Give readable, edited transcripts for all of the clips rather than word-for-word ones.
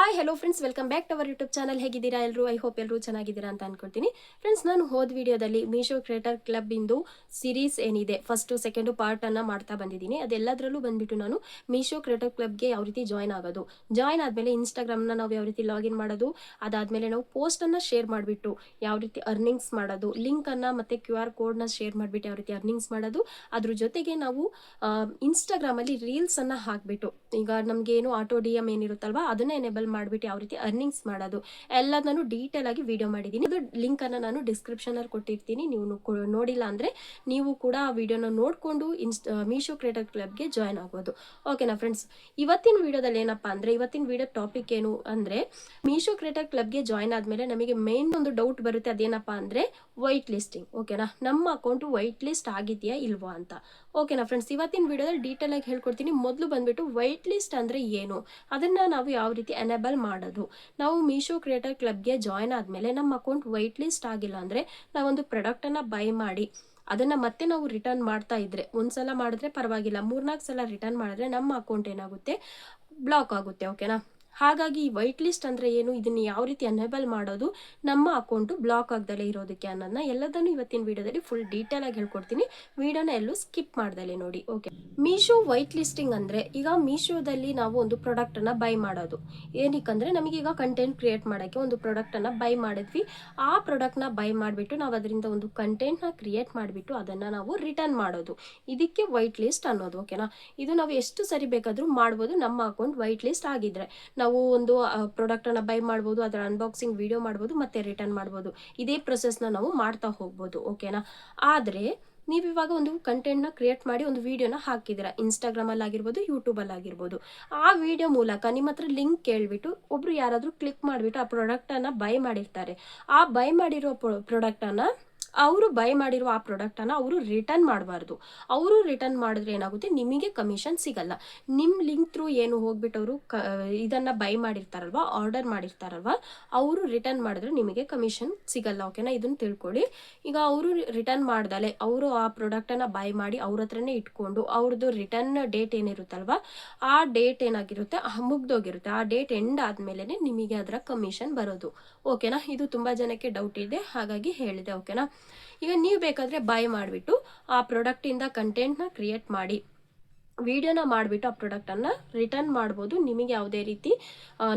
Hi hello friends, welcome back to our YouTube channel. ಹೇಗಿದ್ದೀರಾ ಎಲ್ಲರೂ? I hope ಎಲ್ಲರೂ ಚೆನ್ನಾಗಿದ್ದೀರಾ ಅಂತ ಅನ್ಕೊಳ್ತೀನಿ. ಫ್ರೆಂಡ್ಸ್, ನಾನು ಹೋದ ವಿಡಿಯೋದಲ್ಲಿ ಮೀಶೋ ಕ್ರಿಯೇಟರ್ ಕ್ಲಬ್ ಇಂದು ಸೀರೀಸ್ ಏನಿದೆ ಫಸ್ಟ್ ಸೆಕೆಂಡು ಪಾರ್ಟ್ ಅನ್ನ ಮಾಡ್ತಾ ಬಂದಿದ್ದೀನಿ. ಅದೆಲ್ಲದರಲ್ಲೂ ಬಂದ್ಬಿಟ್ಟು ನಾನು ಮೀಶೋ ಕ್ರಿಯೇಟರ್ ಕ್ಲಬ್ಗೆ ಯಾವ ರೀತಿ ಜಾಯ್ನ್ ಆಗೋದು, ಜಾಯ್ನ್ ಆದಮೇಲೆ ಇನ್ಸ್ಟಾಗ್ರಾಮ್ನ ನಾವು ಯಾವ ರೀತಿ ಲಾಗಿನ್ ಮಾಡೋದು, ಅದಾದಮೇಲೆ ನಾವು ಪೋಸ್ಟನ್ನು ಶೇರ್ ಮಾಡಿಬಿಟ್ಟು ಯಾವ ರೀತಿ ಅರ್ನಿಂಗ್ಸ್ ಮಾಡೋದು, ಲಿಂಕನ್ನು ಮತ್ತು QR ಕೋಡ್ನ ಶೇರ್ ಮಾಡಿಬಿಟ್ಟು ಯಾವ ರೀತಿ ಅರ್ನಿಂಗ್ಸ್ ಮಾಡೋದು, ಅದ್ರ ಜೊತೆಗೆ ನಾವು ಇನ್ಸ್ಟಾಗ್ರಾಮಲ್ಲಿ ರೀಲ್ಸನ್ನು ಹಾಕಿಬಿಟ್ಟು ಈಗ ನಮಗೇನು ಆಟೋ DM ಏನಿರುತ್ತಲ್ವ ಅದನ್ನ ಎನೇಬಲ್ ಮಾಡಿಬಿಟ್ಟು ಯಾವ ರೀತಿ ಅರ್ನಿಂಗ್ಸ್ ಮಾಡೋದು ಎಲ್ಲದನ್ನು ಡೀಟೇಲ್ ಆಗಿ ವಿಡಿಯೋ ಮಾಡಿದ್ದೀನಿ. ಅದು ಲಿಂಕನ್ನು ನಾನು ಡಿಸ್ಕ್ರಿಪ್ಷನಲ್ಲಿ ಕೊಟ್ಟಿರ್ತೀನಿ. ನೀವು ನೋಡಿಲ್ಲ ಅಂದರೆ ನೀವು ಕೂಡ ಆ ವಿಡಿಯೋನ ನೋಡಿಕೊಂಡು ಮೀಶೋ ಕ್ರಿಯೇಟರ್ ಕ್ಲಬ್ಗೆ ಜಾಯ್ನ್ ಆಗ್ಬೋದು. ಓಕೆನಾ ಫ್ರೆಂಡ್ಸ್? ಇವತ್ತಿನ ವಿಡಿಯೋದಲ್ಲಿ ಏನಪ್ಪ ಅಂದರೆ, ಇವತ್ತಿನ ವಿಡಿಯೋ ಟಾಪಿಕ್ ಏನು ಅಂದರೆ, ಮೀಶೋ ಕ್ರಿಯೇಟರ್ ಕ್ಲಬ್ಗೆ ಜಾಯ್ನ್ ಆದಮೇಲೆ ನಮಗೆ ಮೇನ್ ಒಂದು ಡೌಟ್ ಬರುತ್ತೆ. ಅದೇನಪ್ಪ ಅಂದರೆ ವೈಟ್ ಲಿಸ್ಟಿಂಗ್. ಓಕೆನಾ? ನಮ್ಮ ಅಕೌಂಟು ವೈಟ್ ಲಿಸ್ಟ್ ಆಗಿದೆಯಾ ಇಲ್ವಾ ಅಂತ. ಓಕೆನಾ ಫ್ರೆಂಡ್ಸ್? ಇವತ್ತಿನ ವಿಡಿಯೋದಲ್ಲಿ ಡೀಟೇಲ್ ಆಗಿ ಹೇಳ್ಕೊಡ್ತೀನಿ. ಮೊದಲು ಬಂದ್ಬಿಟ್ಟು ವೈಟ್ ಲಿಸ್ಟ್ ಅಂದರೆ ಏನು, ಅದನ್ನು ನಾವು ಯಾವ ರೀತಿ ಎನೇಬಲ್ ಮಾಡೋದು. ನಾವು ಮೀಶೋ ಕ್ರಿಯೇಟರ್ ಕ್ಲಬ್ಗೆ ಜಾಯ್ನ್ ಆದಮೇಲೆ ನಮ್ಮ ಅಕೌಂಟ್ ವೈಟ್ ಲಿಸ್ಟ್ ಆಗಿಲ್ಲ ಅಂದರೆ ನಾವೊಂದು ಪ್ರಾಡಕ್ಟನ್ನು ಬೈ ಮಾಡಿ ಅದನ್ನು ಮತ್ತೆ ನಾವು ರಿಟರ್ನ್ ಮಾಡ್ತಾ ಇದ್ರೆ, ಒಂದ್ಸಲ ಮಾಡಿದ್ರೆ ಪರವಾಗಿಲ್ಲ, 3-4 ಸಲ ರಿಟರ್ನ್ ಮಾಡಿದ್ರೆ ನಮ್ಮ ಅಕೌಂಟ್ ಏನಾಗುತ್ತೆ, ಬ್ಲಾಕ್ ಆಗುತ್ತೆ. ಓಕೆನಾ? ಹಾಗಾಗಿ ಈ ವೈಟ್ ಲಿಸ್ಟ್ ಅಂದರೆ ಏನು, ಇದನ್ನು ಯಾವ ರೀತಿ ಎನೇಬಲ್ ಮಾಡೋದು, ನಮ್ಮ ಅಕೌಂಟು ಬ್ಲಾಕ್ ಆಗದಲ್ಲೇ ಇರೋದಕ್ಕೆ ಅನ್ನೋದನ್ನ ಎಲ್ಲದನ್ನು ಇವತ್ತಿನ ವಿಡಿಯೋದಲ್ಲಿ ಫುಲ್ ಡೀಟೇಲ್ ಆಗಿ ಹೇಳ್ಕೊಡ್ತೀನಿ. ವಿಡಿಯೋನ ಎಲ್ಲೂ ಸ್ಕಿಪ್ ಮಾಡ್ದಲೇ ನೋಡಿ. ಓಕೆ, ಮೀಶೋ ವೈಟ್ ಲಿಸ್ಟಿಂಗ್ ಅಂದರೆ, ಈಗ ಮೀಶೋದಲ್ಲಿ ನಾವು ಒಂದು ಪ್ರಾಡಕ್ಟನ್ನು ಬೈ ಮಾಡೋದು ಏನಕ್ಕಂದರೆ, ನಮಗೀಗ ಕಂಟೆಂಟ್ ಕ್ರಿಯೇಟ್ ಮಾಡೋಕ್ಕೆ ಒಂದು ಪ್ರಾಡಕ್ಟನ್ನು ಬೈ ಮಾಡಿದ್ವಿ. ಆ ಪ್ರಾಡಕ್ಟ್ನ ಬೈ ಮಾಡಿಬಿಟ್ಟು ನಾವು ಅದರಿಂದ ಒಂದು ಕಂಟೆಂಟ್ನ ಕ್ರಿಯೇಟ್ ಮಾಡಿಬಿಟ್ಟು ಅದನ್ನು ನಾವು ರಿಟರ್ನ್ ಮಾಡೋದು, ಇದಕ್ಕೆ ವೈಟ್ ಲಿಸ್ಟ್ ಅನ್ನೋದು. ಓಕೆನಾ? ಇದು ನಾವು ಎಷ್ಟು ಸರಿ ಬೇಕಾದರೂ ಮಾಡ್ಬೋದು. ನಮ್ಮ ಅಕೌಂಟ್ ವೈಟ್ ಲಿಸ್ಟ್ ಆಗಿದ್ರೆ ನಾವು ಒಂದು ಪ್ರಾಡಕ್ಟನ್ನು ಬೈ ಮಾಡ್ಬೋದು, ಅದರ ಅನ್ಬಾಕ್ಸಿಂಗ್ ವಿಡಿಯೋ ಮಾಡ್ಬೋದು, ಮತ್ತೆ ರಿಟರ್ನ್ ಮಾಡ್ಬೋದು. ಇದೇ ಪ್ರೊಸೆಸ್ನ ನಾವು ಮಾಡ್ತಾ ಹೋಗ್ಬೋದು. ಓಕೆನಾ? ಆದರೆ ನೀವು ಇವಾಗ ಒಂದು ಕಂಟೆಂಟ್ನ ಕ್ರಿಯೇಟ್ ಮಾಡಿ ಒಂದು ವಿಡಿಯೋನ ಹಾಕಿದ್ದೀರಾ, ಇನ್ಸ್ಟಾಗ್ರಾಮಲ್ಲಿ ಆಗಿರ್ಬೋದು, ಯೂಟ್ಯೂಬಲ್ಲಿ ಆಗಿರ್ಬೋದು. ಆ ವಿಡಿಯೋ ಮೂಲಕ ನಿಮ್ಮ ಹತ್ರ ಲಿಂಕ್ ಕೇಳಿಬಿಟ್ಟು ಒಬ್ಬರು ಯಾರಾದರೂ ಕ್ಲಿಕ್ ಮಾಡಿಬಿಟ್ಟು ಆ ಪ್ರಾಡಕ್ಟನ್ನು ಬೈ ಮಾಡಿರ್ತಾರೆ. ಆ ಬೈ ಮಾಡಿರೋ ಪ್ರಾಡಕ್ಟನ್ನು ಅವರು ಬೈ ಮಾಡಿರುವ ಆ ಪ್ರಾಡಕ್ಟನ್ನು ಅವರು ರಿಟರ್ನ್ ಮಾಡಬಾರ್ದು. ಅವರು ರಿಟರ್ನ್ ಮಾಡಿದ್ರೆ ಏನಾಗುತ್ತೆ, ನಿಮಗೆ ಕಮಿಷನ್ ಸಿಗಲ್ಲ. ನಿಮ್ಮ ಲಿಂಕ್ ಥ್ರೂ ಏನು ಹೋಗ್ಬಿಟ್ಟು ಅವರು ಇದನ್ನು ಬೈ ಮಾಡಿರ್ತಾರಲ್ವ, ಆರ್ಡರ್ ಮಾಡಿರ್ತಾರಲ್ವ, ಅವರು ರಿಟರ್ನ್ ಮಾಡಿದ್ರೆ ನಿಮಗೆ ಕಮಿಷನ್ ಸಿಗಲ್ಲ. ಓಕೆನಾ? ಇದನ್ನು ತಿಳ್ಕೊಳ್ಳಿ. ಈಗ ಅವರು ರಿಟರ್ನ್ ಮಾಡ್ದಲೆ ಅವರು ಆ ಪ್ರಾಡಕ್ಟನ್ನು ಬೈ ಮಾಡಿ ಅವ್ರ ಹತ್ರನೇ ಇಟ್ಕೊಂಡು ಅವ್ರದ್ದು ರಿಟರ್ನ್ ಡೇಟ್ ಏನಿರುತ್ತಲ್ವ, ಆ ಡೇಟ್ ಏನಾಗಿರುತ್ತೆ ಮುಗ್ದೋಗಿರುತ್ತೆ. ಆ ಡೇಟ್ ಎಂಡ್ ಆದಮೇಲೆ ನಿಮಗೆ ಅದರ ಕಮಿಷನ್ ಬರೋದು. ಓಕೆನಾ? ಇದು ತುಂಬ ಜನಕ್ಕೆ ಡೌಟ್ ಇದೆ, ಹಾಗಾಗಿ ಹೇಳಿದೆ. ಓಕೆನಾ? ಈಗ ನೀವು ಬೇಕಾದರೆ ಬೈ ಮಾಡಿಬಿಟ್ಟು ಆ ಪ್ರಾಡಕ್ಟಿಂದ ಕಂಟೆಂಟ್ನ ಕ್ರಿಯೇಟ್ ಮಾಡಿ ವಿಡಿಯೋನ ಮಾಡಿಬಿಟ್ಟು ಆ ಪ್ರಾಡಕ್ಟನ್ನು ರಿಟರ್ನ್ ಮಾಡ್ಬೋದು. ನಿಮಗೆ ಯಾವುದೇ ರೀತಿ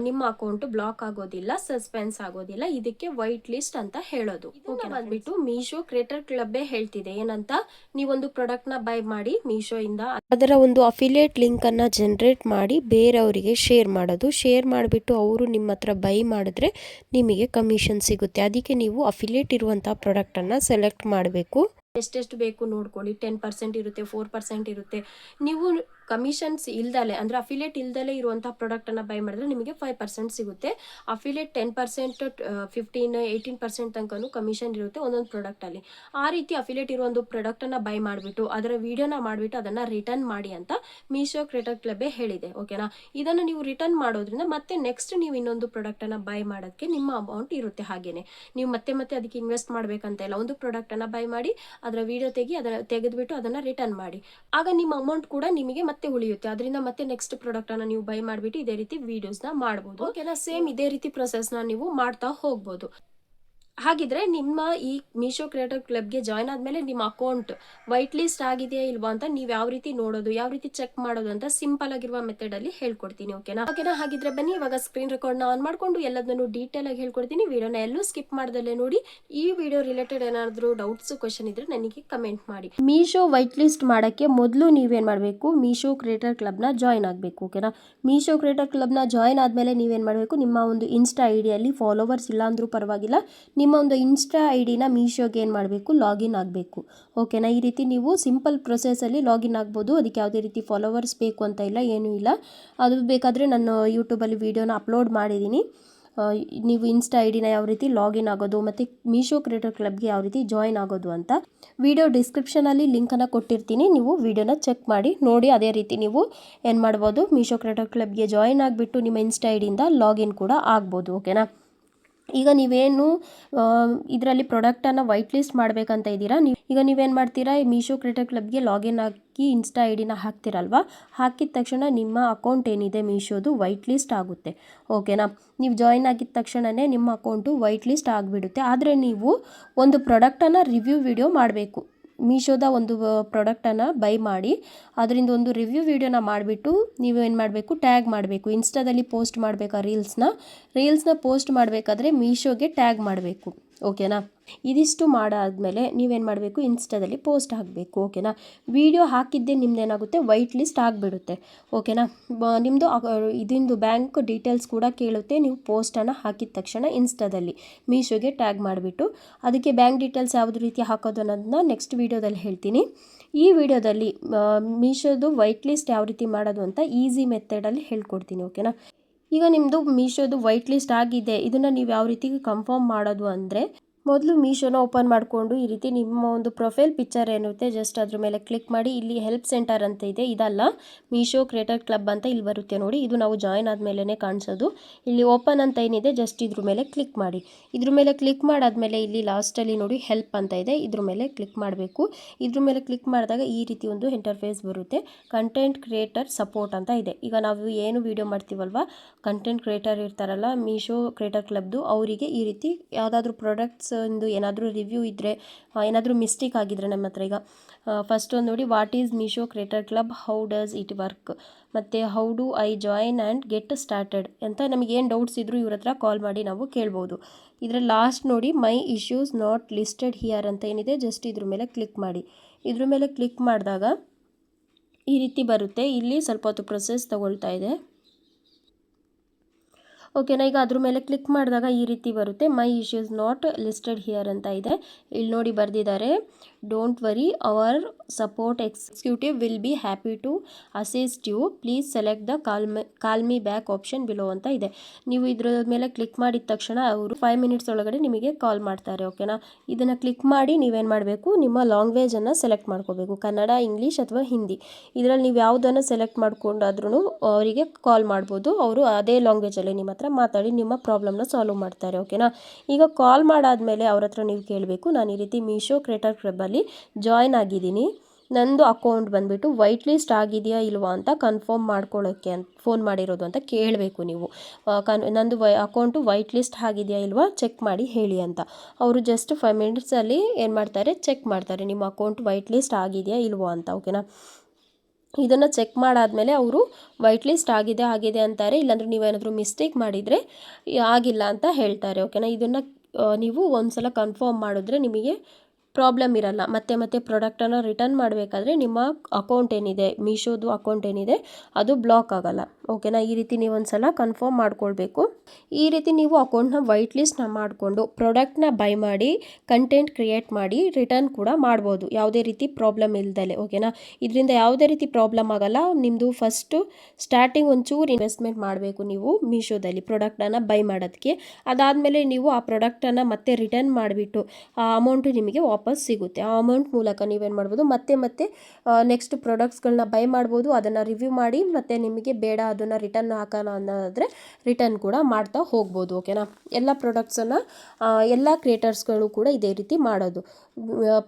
ನಿಮ್ಮ ಅಕೌಂಟು ಬ್ಲಾಕ್ ಆಗೋದಿಲ್ಲ, ಸಸ್ಪೆನ್ಸ್ ಆಗೋದಿಲ್ಲ. ಇದಕ್ಕೆ ವೈಟ್ ಲಿಸ್ಟ್ ಅಂತ ಹೇಳೋದು. ಓಕೆ, ಬಂದ್ಬಿಟ್ಟು ಮೀಶೋ ಕ್ರಿಯೇಟರ್ ಕ್ಲಬ್ಬೇ ಹೇಳ್ತಿದೆ ಏನಂತ, ನೀವೊಂದು ಪ್ರಾಡಕ್ಟ್ನ ಬೈ ಮಾಡಿ ಮೀಶೋಯಿಂದ ಅದರ ಒಂದು ಅಫಿಲಿಯೇಟ್ ಲಿಂಕನ್ನು ಜನರೇಟ್ ಮಾಡಿ ಬೇರೆಯವರಿಗೆ ಶೇರ್ ಮಾಡೋದು. ಶೇರ್ ಮಾಡಿಬಿಟ್ಟು ಅವರು ನಿಮ್ಮ ಹತ್ರ ಬೈ ಮಾಡಿದ್ರೆ ನಿಮಗೆ ಕಮಿಷನ್ ಸಿಗುತ್ತೆ. ಅದಕ್ಕೆ ನೀವು ಅಫಿಲಿಯೇಟ್ ಇರುವಂಥ ಪ್ರಾಡಕ್ಟನ್ನು ಸೆಲೆಕ್ಟ್ ಮಾಡಬೇಕು. ಎಷ್ಟೆಷ್ಟು ಬೇಕು ನೋಡ್ಕೊಳ್ಳಿ. 10% ಇರುತ್ತೆ, 4% ಇರುತ್ತೆ. ನೀವು ಕಮಿಷನ್ಸ್ ಇಲ್ದಲೆ ಅಂದರೆ ಅಫಿಲಿಯೇಟ್ ಇಲ್ದಲೇ ಇರುವಂಥ ಪ್ರಾಡಕ್ಟನ್ನು ಬೈ ಮಾಡಿದ್ರೆ ನಿಮಗೆ 5% ಸಿಗುತ್ತೆ. ಅಫಿಲಿಯೇಟ್ 10%, 15%, 18% ತನಕನೂ ಕಮಿಷನ್ ಇರುತ್ತೆ ಒಂದೊಂದು ಪ್ರಾಡಕ್ಟಲ್ಲಿ. ಆ ರೀತಿ ಅಫಿಲಿಯೇಟ್ ಇರೋ ಒಂದು ಪ್ರಾಡಕ್ಟನ್ನು ಬೈ ಮಾಡಿಬಿಟ್ಟು ಅದರ ವಿಡಿಯೋನ ಮಾಡಿಬಿಟ್ಟು ಅದನ್ನು ರಿಟರ್ನ್ ಮಾಡಿ ಅಂತ ಮೀಶೋ ಕ್ರಿಯೇಟರ್ ಕ್ಲಬ್ಬೇ ಹೇಳಿದೆ. ಓಕೆನಾ? ಇದನ್ನು ನೀವು ರಿಟರ್ನ್ ಮಾಡೋದ್ರಿಂದ ಮತ್ತೆ ನೆಕ್ಸ್ಟ್ ನೀವು ಇನ್ನೊಂದು ಪ್ರಾಡಕ್ಟನ್ನು ಬೈ ಮಾಡೋಕ್ಕೆ ನಿಮ್ಮ ಅಮೌಂಟ್ ಇರುತ್ತೆ. ಹಾಗೇನೆ ನೀವು ಮತ್ತೆ ಮತ್ತೆ ಅದಕ್ಕೆ ಇನ್ವೆಸ್ಟ್ ಮಾಡಬೇಕಂತ ಇಲ್ಲ. ಒಂದು ಪ್ರಾಡಕ್ಟನ್ನು ಬೈ ಮಾಡಿ ಅದರ ವಿಡಿಯೋ ತೆಗೆದುಬಿಟ್ಟು ಅದನ್ನು ರಿಟರ್ನ್ ಮಾಡಿ, ಆಗ ನಿಮ್ಮ ಅಮೌಂಟ್ ಕೂಡ ನಿಮಗೆ ಮತ್ತೆ ಉಳಿಯುತ್ತೆ. ಅದರಿಂದ ಮತ್ತೆ ನೆಕ್ಸ್ಟ್ ಪ್ರಾಡಕ್ಟನ್ನು ನೀವು ಬೈ ಮಾಡಿಬಿಟ್ಟು ಇದೇ ರೀತಿ ವಿಡಿಯೋಸ್ನ ಮಾಡ್ಬೋದು. ಓಕೆನಾ? ಸೇಮ್ ಇದೇ ರೀತಿ ಪ್ರೊಸೆಸ್ನ ನೀವು ಮಾಡ್ತಾ ಹೋಗ್ಬೋದು. ಹಾಗಿದ್ರೆ ನಿಮ್ಮ ಈ ಮೀಶೋ ಕ್ರಿಯೇಟರ್ ಕ್ಲಬ್ಗೆ ಜಾಯ್ನ್ ಆದಮೇಲೆ ನಿಮ್ಮ ಅಕೌಂಟ್ ವೈಟ್ ಲಿಸ್ಟ್ ಆಗಿದೆಯಾ ಇಲ್ವಾ ಅಂತ ನೀವು ಯಾವ ರೀತಿ ನೋಡೋದು, ಯಾವ ರೀತಿ ಚೆಕ್ ಮಾಡೋದು ಅಂತ ಸಿಂಪಲ್ ಆಗಿರುವ ಮೆಥಡಲ್ಲಿ ಹೇಳ್ಕೊಡ್ತೀನಿ. ಓಕೆನಾ? ಹಾಗಿದ್ರೆ ಬನ್ನಿ ಇವಾಗ ಸ್ಕ್ರೀನ್ ರೆಕಾರ್ಡ್ನ ಆನ್ ಮಾಡಿಕೊಂಡು ಎಲ್ಲದನ್ನು ಡೀಟೇಲ್ ಆಗಿ ಹೇಳ್ಕೊಡ್ತೀನಿ. ವಿಡಿಯೋನ ಎಲ್ಲೂ ಸ್ಕಿಪ್ ಮಾಡ್ದಲ್ಲೇ ನೋಡಿ. ಈ ವಿಡಿಯೋ ರಿಲೇಟೆಡ್ ಏನಾದರೂ ಡೌಟ್ಸ್, ಕ್ವಶನ್ ಇದ್ರೆ ನನಗೆ ಕಮೆಂಟ್ ಮಾಡಿ. ಮೀಶೋ ವೈಟ್ ಲಿಸ್ಟ್ ಮಾಡೋಕ್ಕೆ ಮೊದಲು ನೀವೇನು ಮಾಡಬೇಕು, ಮೀಶೋ ಕ್ರಿಯೇಟರ್ ಕ್ಲಬ್ನ ಜಾಯ್ನ್ ಆಗಬೇಕು. ಓಕೆನಾ? ಮೀಶೋ ಕ್ರಿಯೇಟರ್ ಕ್ಲಬ್ನ ಜಾಯ್ನ್ ಆದಮೇಲೆ ನೀವೇನು ಮಾಡಬೇಕು, ನಿಮ್ಮ ಒಂದು ಇನ್ಸ್ಟಾ ಐಡಿಯಲ್ಲಿ ಫಾಲೋವರ್ಸ್ ಇಲ್ಲ ಅಂದರೂ ಪರವಾಗಿಲ್ಲ, ನಿಮ್ಮ ಒಂದು ಇನ್ಸ್ಟಾ ಐಡಿನ ಮೀಶೋಗೆ ಏನು ಮಾಡಬೇಕು, ಲಾಗಿನ್ ಆಗಬೇಕು. ಓಕೆನಾ? ಈ ರೀತಿ ನೀವು ಸಿಂಪಲ್ ಪ್ರೊಸೆಸಲ್ಲಿ ಲಾಗಿನ್ ಆಗ್ಬೋದು. ಅದಕ್ಕೆ ಯಾವುದೇ ರೀತಿ ಫಾಲೋವರ್ಸ್ ಬೇಕು ಅಂತ ಇಲ್ಲ, ಏನೂ ಇಲ್ಲ. ಅದು ಬೇಕಾದರೆ ನಾನು ಯೂಟ್ಯೂಬಲ್ಲಿ ವೀಡಿಯೋನ ಅಪ್ಲೋಡ್ ಮಾಡಿದ್ದೀನಿ. ನೀವು ಇನ್ಸ್ಟಾ ಐಡಿನ ಯಾವ ರೀತಿ ಲಾಗಿನ್ ಆಗೋದು ಮತ್ತು ಮೀಶೋ ಕ್ರಿಯೇಟರ್ ಕ್ಲಬ್ಗೆ ಯಾವ ರೀತಿ ಜಾಯ್ನ್ ಆಗೋದು ಅಂತ ವಿಡಿಯೋ ಡಿಸ್ಕ್ರಿಪ್ಷನಲ್ಲಿ ಲಿಂಕನ್ನು ಕೊಟ್ಟಿರ್ತೀನಿ. ನೀವು ವಿಡಿಯೋನ ಚೆಕ್ ಮಾಡಿ ನೋಡಿ. ಅದೇ ರೀತಿ ನೀವು ಏನು ಮಾಡ್ಬೋದು, ಮೀಶೋ ಕ್ರಿಯೇಟರ್ ಕ್ಲಬ್ಗೆ ಜಾಯ್ನ್ ಆಗಿಬಿಟ್ಟು ನಿಮ್ಮ ಇನ್ಸ್ಟಾ ಐಡಿಯಿಂದ ಲಾಗಿನ್ ಕೂಡ ಆಗ್ಬೋದು. ಓಕೆನಾ? ಈಗ ನೀವೇನು ಇದರಲ್ಲಿ ಪ್ರಾಡಕ್ಟನ್ನು ವೈಟ್ ಲಿಸ್ಟ್ ಮಾಡಬೇಕಂತ ಇದ್ದೀರಾ. ನೀವೇನು ಮಾಡ್ತೀರಾ, ಮೀಶೋ ಕ್ರಿಯೇಟರ್ ಕ್ಲಬ್ಗೆ ಲಾಗಿನ್ ಆಗಿ ಇನ್ಸ್ಟಾ ಐ ಡಿನ ಹಾಕ್ತಿರಲ್ವ, ಹಾಕಿದ ತಕ್ಷಣ ನಿಮ್ಮ ಅಕೌಂಟ್ ಏನಿದೆ ಮೀಶೋದು ವೈಟ್ ಲಿಸ್ಟ್ ಆಗುತ್ತೆ. ಓಕೆನಾ. ನೀವು ಜಾಯಿನ್ ಆಗಿದ ತಕ್ಷಣವೇ ನಿಮ್ಮ ಅಕೌಂಟು ವೈಟ್ ಲಿಸ್ಟ್ ಆಗಿಬಿಡುತ್ತೆ. ಆದರೆ ನೀವು ಒಂದು ಪ್ರಾಡಕ್ಟನ್ನು ರಿವ್ಯೂ ವಿಡಿಯೋ ಮಾಡಬೇಕು. ಮೀಶೋದ ಒಂದು ಪ್ರಾಡಕ್ಟನ್ನು ಬೈ ಮಾಡಿ ಅದರಿಂದ ಒಂದು ರಿವ್ಯೂ ವಿಡಿಯೋನ ಮಾಡಿಬಿಟ್ಟು ನೀವು ಏನು ಮಾಡಬೇಕು, ಟ್ಯಾಗ್ ಮಾಡಬೇಕು. ಇನ್ಸ್ಟಾದಲ್ಲಿ ಪೋಸ್ಟ್ ಮಾಡಬೇಕಾ ರೀಲ್ಸ್ನ ಪೋಸ್ಟ್ ಮಾಡಬೇಕಾದ್ರೆ ಮೀಶೋಗೆ ಟ್ಯಾಗ್ ಮಾಡಬೇಕು. ಓಕೆನಾ. ಇದಿಷ್ಟು ಮಾಡಾದಮೇಲೆ ನೀವೇನು ಮಾಡಬೇಕು, ಇನ್ಸ್ಟಾದಲ್ಲಿ ಪೋಸ್ಟ್ ಹಾಕಬೇಕು. ಓಕೆನಾ. ವಿಡಿಯೋ ಹಾಕಿದ್ದೇ ನಿಮ್ದೇನಾಗುತ್ತೆ, ವೈಟ್ ಲಿಸ್ಟ್ ಆಗಿಬಿಡುತ್ತೆ. ಓಕೆನಾ. ನಿಮ್ಮದು ಇದೊಂದು ಬ್ಯಾಂಕ್ ಡೀಟೇಲ್ಸ್ ಕೂಡ ಕೇಳುತ್ತೆ. ನೀವು ಪೋಸ್ಟನ್ನು ಹಾಕಿದ ತಕ್ಷಣ ಇನ್ಸ್ಟಾದಲ್ಲಿ ಮೀಶೋಗೆ ಟ್ಯಾಗ್ ಮಾಡಿಬಿಟ್ಟು ಅದಕ್ಕೆ ಬ್ಯಾಂಕ್ ಡೀಟೇಲ್ಸ್ ಯಾವುದು ರೀತಿ ಹಾಕೋದು ಅನ್ನೋದನ್ನ ನೆಕ್ಸ್ಟ್ ವೀಡಿಯೋದಲ್ಲಿ ಹೇಳ್ತೀನಿ. ಈ ವಿಡಿಯೋದಲ್ಲಿ ಮೀಶೋದು ವೈಟ್ ಲಿಸ್ಟ್ ಯಾವ ರೀತಿ ಮಾಡೋದು ಅಂತ ಈಸಿ ಮೆಥಡಲ್ಲಿ ಹೇಳ್ಕೊಡ್ತೀನಿ. ಓಕೆನಾ. ಈಗ ನಿಮ್ಮದು ಮೀಶೋದು ವೈಟ್ ಲಿಸ್ಟ್ ಆಗಿದೆ. ಇದನ್ನು ನೀವು ಯಾವ ರೀತಿ ಕನ್ಫರ್ಮ್ ಮಾಡೋದು ಅಂದರೆ, ಮೊದಲು ಮೀಶೋನ ಓಪನ್ ಮಾಡಿಕೊಂಡು ಈ ರೀತಿ ನಿಮ್ಮ ಒಂದು ಪ್ರೊಫೈಲ್ ಪಿಕ್ಚರ್ ಏನಿರುತ್ತೆ ಜಸ್ಟ್ ಅದ್ರ ಮೇಲೆ ಕ್ಲಿಕ್ ಮಾಡಿ. ಇಲ್ಲಿ ಹೆಲ್ಪ್ ಸೆಂಟರ್ ಅಂತ ಇದೆ, ಇದಲ್ಲ ಮೀಶೋ ಕ್ರಿಯೇಟರ್ ಕ್ಲಬ್ ಅಂತ ಇಲ್ಲಿ ಬರುತ್ತೆ ನೋಡಿ. ಇದು ನಾವು ಜಾಯಿನ್ ಆದಮೇಲೆ ಕಾಣಿಸೋದು. ಇಲ್ಲಿ ಓಪನ್ ಅಂತ ಏನಿದೆ ಜಸ್ಟ್ ಇದ್ರ ಮೇಲೆ ಕ್ಲಿಕ್ ಮಾಡಿ. ಇದ್ರ ಮೇಲೆ ಕ್ಲಿಕ್ ಮಾಡಾದ್ಮೇಲೆ ಇಲ್ಲಿ ಲಾಸ್ಟಲ್ಲಿ ನೋಡಿ ಹೆಲ್ಪ್ ಅಂತ ಇದೆ, ಇದ್ರ ಮೇಲೆ ಕ್ಲಿಕ್ ಮಾಡಬೇಕು. ಇದ್ರ ಮೇಲೆ ಕ್ಲಿಕ್ ಮಾಡಿದಾಗ ಈ ರೀತಿ ಒಂದು ಇಂಟರ್ಫೇಸ್ ಬರುತ್ತೆ. ಕಂಟೆಂಟ್ ಕ್ರಿಯೇಟರ್ ಸಪೋರ್ಟ್ ಅಂತ ಇದೆ. ಈಗ ನಾವು ಏನು ವಿಡಿಯೋ ಮಾಡ್ತೀವಲ್ವ, ಕಂಟೆಂಟ್ ಕ್ರಿಯೇಟರ್ ಇರ್ತಾರಲ್ಲ ಮೀಶೋ ಕ್ರಿಯೇಟರ್ ಕ್ಲಬ್ದು, ಅವರಿಗೆ ಈ ರೀತಿ ಯಾವುದಾದ್ರೂ ಪ್ರಾಡಕ್ಟ್ಸ್ ಒಂದು ಏನಾದರೂ ರಿವ್ಯೂ ಇದ್ದರೆ, ಏನಾದರೂ ಮಿಸ್ಟೇಕ್ ಆಗಿದ್ರೆ ನಮ್ಮ ಹತ್ರ. ಈಗ ಫಸ್ಟ್ ಒಂದು ನೋಡಿ, what is Meesho creator club, how does it work, ಮತ್ತು how do I join and get started ಅಂತ ನಮಗೇನು ಡೌಟ್ಸ್ ಇದ್ದರೂ ಇವ್ರ ಹತ್ರ ಕಾಲ್ ಮಾಡಿ ನಾವು ಕೇಳ್ಬೋದು. ಇದರ ಲಾಸ್ಟ್ ನೋಡಿ, ಮೈ ಇಶ್ಯೂಸ್ ನಾಟ್ ಲಿಸ್ಟೆಡ್ ಹಿಯರ್ ಅಂತ ಏನಿದೆ ಜಸ್ಟ್ ಇದ್ರ ಮೇಲೆ ಕ್ಲಿಕ್ ಮಾಡಿ. ಇದ್ರ ಮೇಲೆ ಕ್ಲಿಕ್ ಮಾಡಿದಾಗ ಈ ರೀತಿ ಬರುತ್ತೆ. ಇಲ್ಲಿ ಸ್ವಲ್ಪ ಹೊತ್ತು ಪ್ರೊಸೆಸ್ ತಗೊಳ್ತಾ ಇದೆ. ಓಕೆನಾ. ಈಗ ಅದ್ರ ಮೇಲೆ ಕ್ಲಿಕ್ ಮಾಡಿದಾಗ ಈ ರೀತಿ ಬರುತ್ತೆ, my issues not listed here ಅಂತ ಇದೆ. ಇಲ್ಲಿ ನೋಡಿ ಬರೆದಿದ್ದಾರೆ, don't worry, our support executive will be happy to assist you, please select the call me back option below ಅಂತ ಇದೆ. ನೀವು ಇದ್ರ ಮೇಲೆ ಕ್ಲಿಕ್ ಮಾಡಿದ ತಕ್ಷಣ ಅವರು 5 ಮಿನಿಟ್ಸ್ ಒಳಗಡೆ ನಿಮಗೆ ಕಾಲ್ ಮಾಡ್ತಾರೆ. ಓಕೆನಾ. ಇದನ್ನು ಕ್ಲಿಕ್ ಮಾಡಿ ನೀವೇನು ಮಾಡಬೇಕು, ನಿಮ್ಮ ಲ್ಯಾಂಗ್ವೇಜನ್ನು ಸೆಲೆಕ್ಟ್ ಮಾಡ್ಕೋಬೇಕು, ಕನ್ನಡ, ಇಂಗ್ಲೀಷ್ ಅಥವಾ ಹಿಂದಿ. ಇದರಲ್ಲಿ ನೀವು ಯಾವುದನ್ನು ಸೆಲೆಕ್ಟ್ ಮಾಡ್ಕೊಂಡಾದ್ರೂ ಅವರಿಗೆ ಕಾಲ್ ಮಾಡ್ಬೋದು. ಅವರು ಅದೇ ಲ್ಯಾಂಗ್ವೇಜಲ್ಲಿ ನಿಮ್ಮ ಹತ್ರ ಮಾತಾಡಿ ನಿಮ್ಮ ಪ್ರಾಬ್ಲಮ್ನ ಸಾಲ್ವ್ ಮಾಡ್ತಾರೆ. ಓಕೆನಾ. ಈಗ ಕಾಲ್ ಮಾಡಾದ್ಮೇಲೆ ಅವ್ರ ಹತ್ರ ನೀವು ಕೇಳಬೇಕು, ನಾನು ಈ ರೀತಿ ಮೀಶೋ ಕ್ರಿಯೇಟರ್ ಕ್ಲಬ್ಬಲ್ಲಿ ಜಾಯ್ನ್ ಆಗಿದ್ದೀನಿ, ನಂದು ಅಕೌಂಟ್ ಬಂದುಬಿಟ್ಟು ವೈಟ್ ಲಿಸ್ಟ್ ಆಗಿದೆಯಾ ಇಲ್ವಾ ಅಂತ ಕನ್ಫರ್ಮ್ ಮಾಡ್ಕೊಳ್ಳೋಕ್ಕೆ ಅಂತ ಫೋನ್ ಮಾಡಿರೋದು ಅಂತ ಕೇಳಬೇಕು ನೀವು. ನಂದು ಅಕೌಂಟು ವೈಟ್ ಲಿಸ್ಟ್ ಆಗಿದೆಯಾ ಇಲ್ವಾ ಚೆಕ್ ಮಾಡಿ ಹೇಳಿ ಅಂತ. ಅವರು ಜಸ್ಟ್ 5 ಮಿನಿಟ್ಸಲ್ಲಿ ಏನು ಮಾಡ್ತಾರೆ, ಚೆಕ್ ಮಾಡ್ತಾರೆ ನಿಮ್ಮ ಅಕೌಂಟ್ ವೈಟ್ ಲಿಸ್ಟ್ ಆಗಿದೆಯಾ ಇಲ್ವಾ ಅಂತ. ಓಕೆನಾ. ಇದನ್ನು ಚೆಕ್ ಮಾಡಾದಮೇಲೆ ಅವರು ವೈಟ್ ಲಿಸ್ಟ್ ಆಗಿದೆ ಅಂತಾರೆ. ಇಲ್ಲಾಂದ್ರೆ ನೀವೇನಾದರೂ ಮಿಸ್ಟೇಕ್ ಮಾಡಿದರೆ ಆಗಿಲ್ಲ ಅಂತ ಹೇಳ್ತಾರೆ. ಓಕೆನಾ. ಇದನ್ನು ನೀವು ಒಂದು ಸಲ ಕನ್ಫರ್ಮ್ ಮಾಡಿದ್ರೆ ನಿಮಗೆ ಪ್ರಾಬ್ಲಮ್ ಇರಲ್ಲ. ಮತ್ತೆ ಪ್ರಾಡಕ್ಟನ್ನು ರಿಟರ್ನ್ ಮಾಡಬೇಕಾದ್ರೆ ನಿಮ್ಮ ಅಕೌಂಟ್ ಏನಿದೆ, ಮೀಶೋದು ಅಕೌಂಟ್ ಏನಿದೆ ಅದು ಬ್ಲಾಕ್ ಆಗಲ್ಲ. ಓಕೆನಾ. ಈ ರೀತಿ ನೀವು ಒಂದು ಸಲ ಕನ್ಫರ್ಮ್ ಮಾಡ್ಕೊಳ್ಬೇಕು. ಈ ರೀತಿ ನೀವು ಅಕೌಂಟ್ನ ವೈಟ್ ಲಿಸ್ಟ್ನ ಮಾಡಿಕೊಂಡು ಪ್ರಾಡಕ್ಟ್ನ ಬೈ ಮಾಡಿ ಕಂಟೆಂಟ್ ಕ್ರಿಯೇಟ್ ಮಾಡಿ ರಿಟರ್ನ್ ಕೂಡ ಮಾಡ್ಬೋದು, ಯಾವುದೇ ರೀತಿ ಪ್ರಾಬ್ಲಮ್ ಇಲ್ದಲೆ. ಓಕೆನಾ. ಇದರಿಂದ ಯಾವುದೇ ರೀತಿ ಪ್ರಾಬ್ಲಮ್ ಆಗಲ್ಲ. ನಿಮ್ಮದು ಫಸ್ಟು ಸ್ಟಾರ್ಟಿಂಗ್ ಒಂಚೂರು ಇನ್ವೆಸ್ಟ್ಮೆಂಟ್ ಮಾಡಬೇಕು ನೀವು ಮೀಶೋದಲ್ಲಿ ಪ್ರಾಡಕ್ಟನ್ನು ಬೈ ಮಾಡೋದಕ್ಕೆ. ಅದಾದಮೇಲೆ ನೀವು ಆ ಪ್ರಾಡಕ್ಟನ್ನು ಮತ್ತೆ ರಿಟರ್ನ್ ಮಾಡಿಬಿಟ್ಟು ಆ ಅಮೌಂಟು ನಿಮಗೆ ವಾಪಸ್ ಸಿಗುತ್ತೆ. ಆ ಅಮೌಂಟ್ ಮೂಲಕ ನೀವೇನು ಮಾಡ್ಬೋದು, ಮತ್ತೆ ನೆಕ್ಸ್ಟ್ ಪ್ರಾಡಕ್ಟ್ಸ್ಗಳನ್ನ ಬೈ ಮಾಡ್ಬೋದು. ಅದನ್ನು ರಿವ್ಯೂ ಮಾಡಿ ಮತ್ತೆ ನಿಮಗೆ ಬೇಡ ಅದನ್ನು ರಿಟರ್ನ್ ಹಾಕೋಣ ಅನ್ನೋದಾದರೆ ರಿಟರ್ನ್ ಕೂಡ ಮಾಡ್ತಾ ಹೋಗ್ಬೋದು. ಓಕೆನಾ. ಎಲ್ಲ ಪ್ರಾಡಕ್ಟ್ಸನ್ನು ಎಲ್ಲ ಕ್ರಿಯೇಟರ್ಸ್ಗಳು ಕೂಡ ಇದೇ ರೀತಿ ಮಾಡೋದು.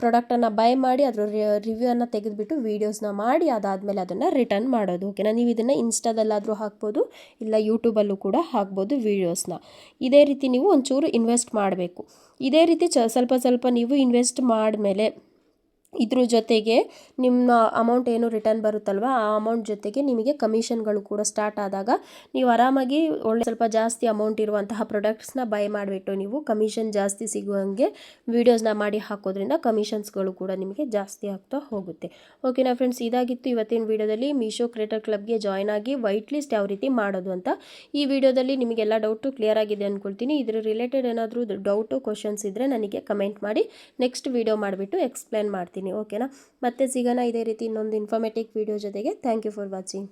ಪ್ರಾಡಕ್ಟನ್ನು ಬೈ ಮಾಡಿ ಅದರ ರಿವ್ಯೂವನ್ನು ತೆಗೆದುಬಿಟ್ಟು ವೀಡಿಯೋಸ್ನ ಮಾಡಿ ಅದಾದಮೇಲೆ ಅದನ್ನು ರಿಟರ್ನ್ ಮಾಡೋದು. ಓಕೆನಾ. ನೀವು ಇದನ್ನು ಇನ್ಸ್ಟಾದಲ್ಲಾದರೂ ಹಾಕ್ಬೋದು, ಇಲ್ಲ ಯೂಟ್ಯೂಬಲ್ಲೂ ಕೂಡ ಹಾಕ್ಬೋದು ವೀಡಿಯೋಸ್ನ. ಇದೇ ರೀತಿ ನೀವು ಒಂಚೂರು ಇನ್ವೆಸ್ಟ್ ಮಾಡಬೇಕು. ಇದೇ ರೀತಿ ಸ್ವಲ್ಪ ನೀವು ಇನ್ವೆಸ್ಟ್ ಮಾಡಿದ್ಮೇಲೆ ಇದ್ರ ಜೊತೆಗೆ ನಿಮ್ಮ ಅಮೌಂಟ್ ಏನು ರಿಟರ್ನ್ ಬರುತ್ತಲ್ವ ಆ ಅಮೌಂಟ್ ಜೊತೆಗೆ ನಿಮಗೆ ಕಮಿಷನ್ಗಳು ಕೂಡ ಸ್ಟಾರ್ಟ್ ಆದಾಗ ನೀವು ಆರಾಮಾಗಿ ಒಳ್ಳೆ ಸ್ವಲ್ಪ ಜಾಸ್ತಿ ಅಮೌಂಟ್ ಇರುವಂತಹ ಪ್ರಾಡಕ್ಟ್ಸ್ನ ಬೈ ಮಾಡಿಬಿಟ್ಟು ನೀವು ಕಮಿಷನ್ ಜಾಸ್ತಿ ಸಿಗುವಂಗೆ ವೀಡಿಯೋಸ್ನ ಮಾಡಿ ಹಾಕೋದ್ರಿಂದ ಕಮಿಷನ್ಸ್ಗಳು ಕೂಡ ನಿಮಗೆ ಜಾಸ್ತಿ ಆಗ್ತಾ ಹೋಗುತ್ತೆ. ಓಕೆನಾ ಫ್ರೆಂಡ್ಸ್, ಇದಾಗಿತ್ತು ಇವತ್ತಿನ ವೀಡಿಯೋದಲ್ಲಿ ಮೀಶೋ ಕ್ರಿಯೇಟರ್ ಕ್ಲಬ್ಗೆ ಜಾಯ್ನ್ ಆಗಿ ವೈಟ್ ಲಿಸ್ಟ್ ಯಾವ ರೀತಿ ಮಾಡೋದು ಅಂತ. ಈ ವಿಡಿಯೋದಲ್ಲಿ ನಿಮಗೆಲ್ಲ ಡೌಟು ಕ್ಲಿಯರ್ ಆಗಿದೆ ಅಂದ್ಕೊಳ್ತೀನಿ. ಇದರ ರಿಲೇಟೆಡ್ ಏನಾದರೂ ಡೌಟು ಕ್ವಶನ್ಸ್ ಇದ್ದರೆ ನನಗೆ ಕಮೆಂಟ್ ಮಾಡಿ ನೆಕ್ಸ್ಟ್ ವೀಡಿಯೋ ಮಾಡಿಬಿಟ್ಟು ಎಕ್ಸ್ಪ್ಲೇನ್ ಮಾಡ್ತೀನಿ. ಓಕೆನಾ. ಮತ್ತೆ ಸಿಗೋಣ ಇದೇ ರೀತಿ ಇನ್ನೊಂದು ಇನ್ಫಾರ್ಮೇಟಿವ್ ವಿಡಿಯೋ ಜೊತೆಗೆ. Thank you for watching.